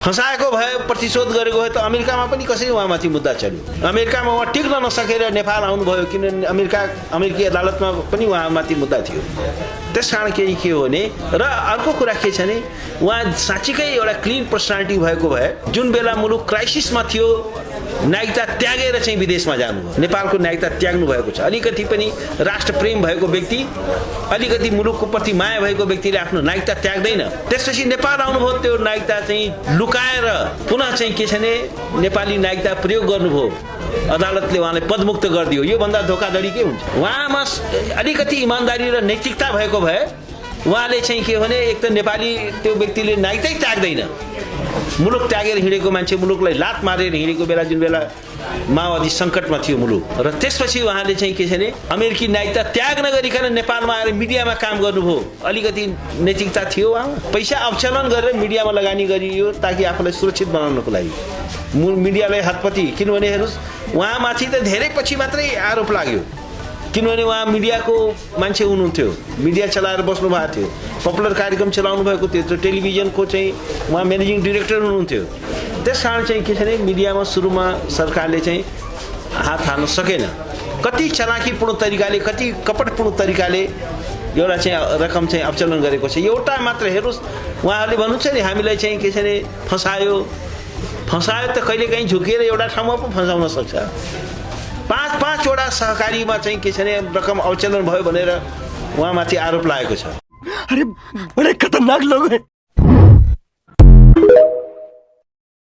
फसाएको भए प्रतिशोध गरेको भए त अमेरिकामा पनि कसरी उहाँमाथि मुद्दा चल्यो। अमेरिकामा उहाँ टिक्न नसकेर नेपाल आउनुभयो किनभने अमेरिकी अदालतमा पनि उहाँमाथि मुद्दा थियो। त्यसकारण के हो भने र अर्को कुरा के छ भने उहाँ साँच्चीकै एउटा क्लिन पर्सनालिटी भएको भए जुन बेला मुलुक क्राइसिसमा थियो नागरिकता त्यागेर चाहिँ विदेशमा जानुभयो। नेपालको नागरिकता त्याग्नु भएको छ। अलिकति पनि राष्ट्रप्रेम भएको व्यक्ति, अलिकति मुलुकको प्रति माया भएको व्यक्तिले आफ्नो नागरिकता त्याग्दैन। त्यसपछि नेपाल आउनुभयो, त्यो नागरिकता चाहिँ लुकाएर पुनः चाहिँ के छ भने नेपाली नागरिकता प्रयोग गर्नुभयो। अदालतले उहाँलाई पदमुक्त गरिदियो। यो भन्दा धोखाधडी के हुन्छ। उहाँमा अलिकति इमानदारी र नैतिकता भएको भए उहाँले चाहिँ के भने एक त नेपाली त्यो व्यक्तिले नागरिकतै त्याग्दैन। मुलुक त्यागेर हिँडेको मान्छे मुलुकलाई लात मारेर हिँडेको बेला जुन बेला माओवादी सङ्कटमा थियो मुलुक, र त्यसपछि उहाँले चाहिँ के छ भने अमेरिकी नागरिकता त्याग नगरिकन नेपालमा आएर मिडियामा काम गर्नुभयो। अलिकति नैतिकता थियो उहाँ। पैसा अवचलन गरेर मिडियामा लगानी गरियो ताकि आफूलाई सुरक्षित बनाउनको लागि। मिडियालाई हतपति, किनभने हेर्नुहोस् उहाँमाथि त धेरै पछि मात्रै आरोप लाग्यो। किनभने उहाँ मिडियाको मान्छे हुनुहुन्थ्यो, मिडिया चलाएर बस्नु भएको थियो, पपुलर कार्यक्रम चलाउनु भएको थियो, टेलिभिजनको चाहिँ उहाँ म्यानेजिङ डिरेक्टर हुनुहुन्थ्यो। त्यस कारण चाहिँ के छ भने मिडियामा सुरुमा सरकारले चाहिँ हात हाल्न सकेन। कति चलाकीपूर्ण तरिकाले, कति कपटपूर्ण तरिकाले एउटा चाहिँ रकम चाहिँ अवचलन गरेको छ। एउटा मात्र हेर्नुहोस्, उहाँहरूले भन्नुहुन्छ नि हामीलाई चाहिँ के छ भने फसायो त कहिलेकाहीँ झुकेर एउटा ठाउँमा पो फसाउन सक्छ। पाँचवटा सहकारीमा चाहिँ के छ भने रकम अवचलन भयो भनेर उहाँमाथि आरोप लागेको छ। अरे बडे खतरनाक लोग हैं।